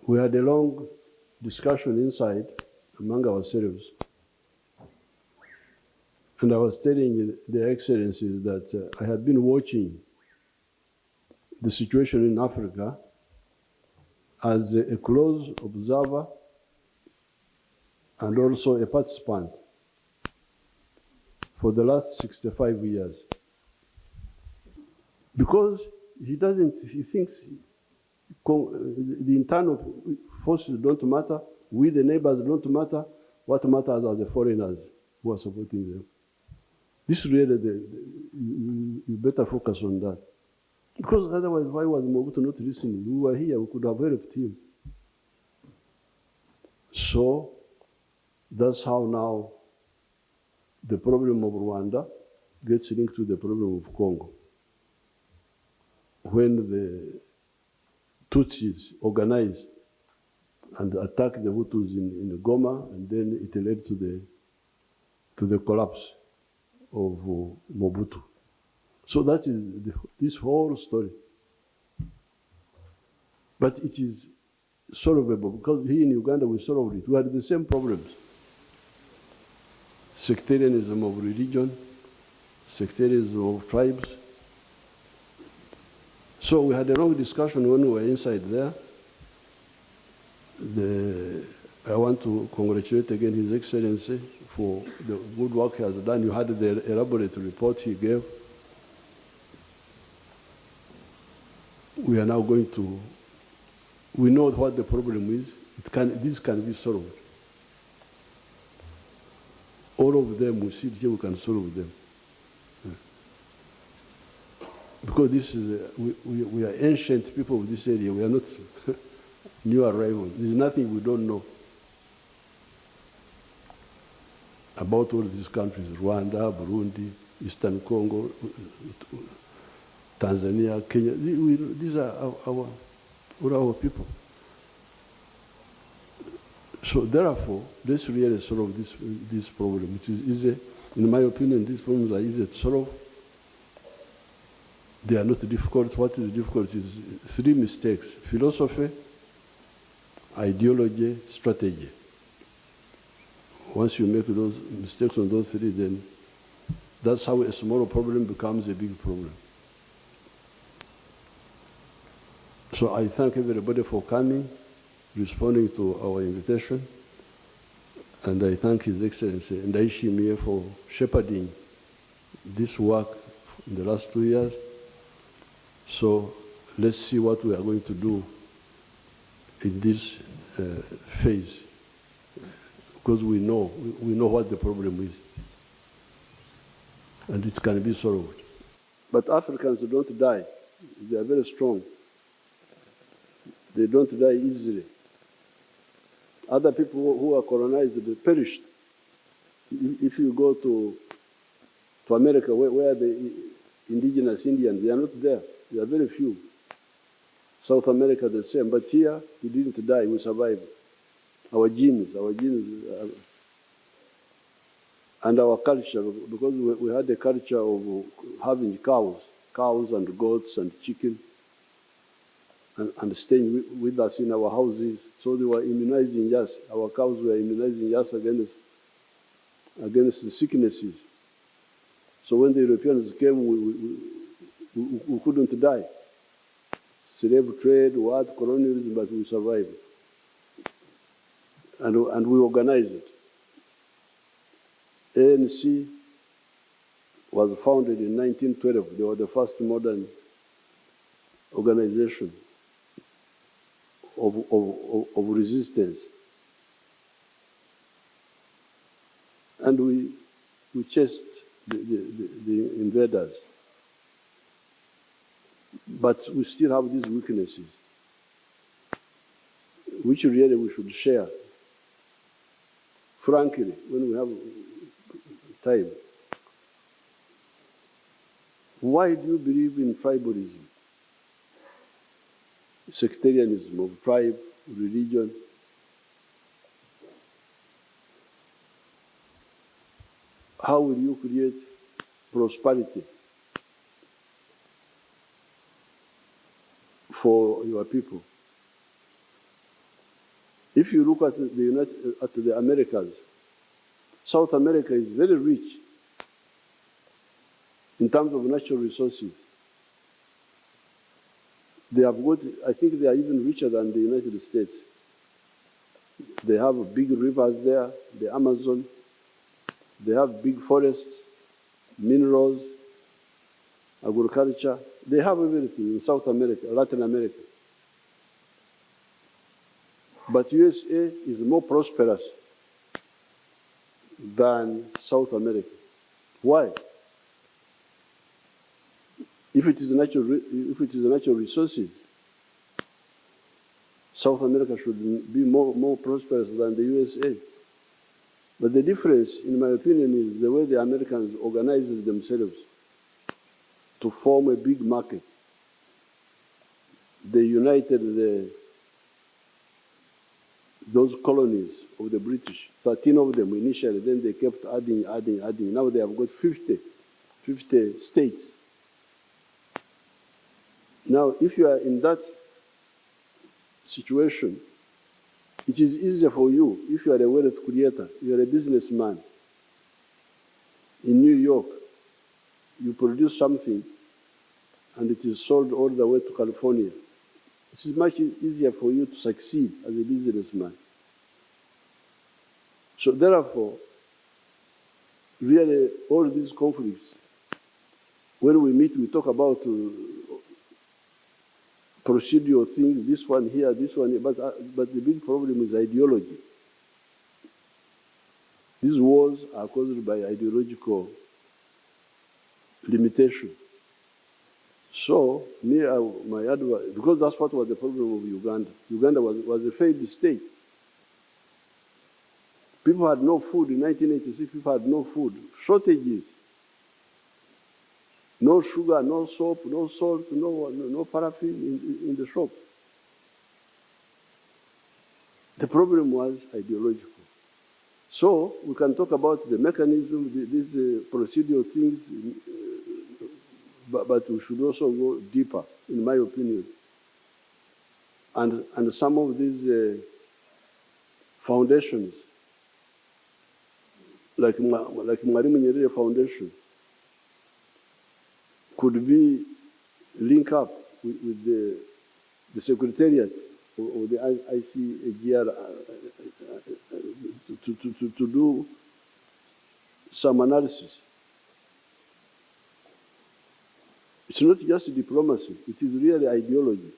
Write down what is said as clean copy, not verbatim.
We had a long discussion inside among ourselves. And I was telling the Excellency that I had been watching the situation in Africa as a close observer and also a participant for the last 65 years. Because he thinks the internal forces don't matter, we the neighbors don't matter, what matters are the foreigners who are supporting them. This really, you better focus on that. Because otherwise, why was Mobutu not listening? We were here, we could have helped him. So, that's how now the problem of Rwanda gets linked to the problem of Congo. When the Tutsis organized and attacked the Hutus in Goma, and then it led to the collapse of Mobutu. So that is this whole story. But it is solvable, because here in Uganda we solved it. We had the same problems. Sectarianism of religion, sectarianism of tribes. So we had a long discussion when we were inside there. I want to congratulate again His Excellency for the good work he has done. You had the elaborate report he gave. We are now going to, we know what the problem is. This can be solved. All of them, we see here, we can solve them. Because this is, we are ancient people of this area. We are not new arrivals. There's nothing we don't know about all these countries: Rwanda, Burundi, Eastern Congo, Tanzania, Kenya. These are our people. So therefore, let's really solve this problem, which is easy. In my opinion, these problems are easy to solve. They are not difficult. What is difficult is three mistakes: philosophy, ideology, strategy. Once you make those mistakes on those three, then that's how a small problem becomes a big problem. So I thank everybody for coming, responding to our invitation, and I thank His Excellency Ndayishimiye for shepherding this work in the last 2 years. So let's see what we are going to do in this phase, because we know what the problem is, and it can be solved. But Africans don't die. They are very strong. They don't die easily. Other people who are colonized, they perished. If you go to America, where the indigenous Indians, they are not there. There are very few. South America, the same. But here, we didn't die, we survived. Our genes, and our culture, because we had a culture of having cows and goats and chicken, and staying with us in our houses. So they were immunizing us. Our cows were immunizing us against the sicknesses. So when the Europeans came, we couldn't die. Slave trade, what, colonialism, but we survived. And we organized it. ANC was founded in 1912. They were the first modern organization of resistance. And we chased the invaders. But we still have these weaknesses, which really we should share. Frankly, when we have time. Why do you believe in tribalism? Sectarianism of tribe, religion. How will you create prosperity for your people? If you look at the Americas, South America is very rich in terms of natural resources. They have got, I think they are even richer than the United States. They have big rivers there, the Amazon. They have big forests, minerals, agriculture. They have everything in South America, Latin America. But USA is more prosperous than South America. Why? If it is natural resources, South America should be more prosperous than the USA. But the difference, in my opinion, is the way the Americans organize themselves to form a big market. They united those colonies of the British, 13 of them initially, then they kept adding. Now they have got 50 states. Now, if you are in that situation, it is easier for you if you are a wealth creator, you are a businessman. In New York, you produce something and it is sold all the way to California. It is much easier for you to succeed as a businessman. So therefore, really all these conflicts, when we meet, we talk about procedural things, this one here, this one here, but the big problem is ideology. These wars are caused by ideological limitation. So, my advice, because that's what was the problem of Uganda. Uganda was a failed state. People had no food in 1986, people had no food, shortages. No sugar, no soap, no salt, no paraffin in the shop. The problem was ideological. So we can talk about the mechanism, these procedural things, but we should also go deeper, in my opinion. And some of these foundations, like Mwalimu Nyerere Foundation, could be linked up with the secretariat of the ICAGR to do some analysis. It's not just diplomacy, it is really ideology.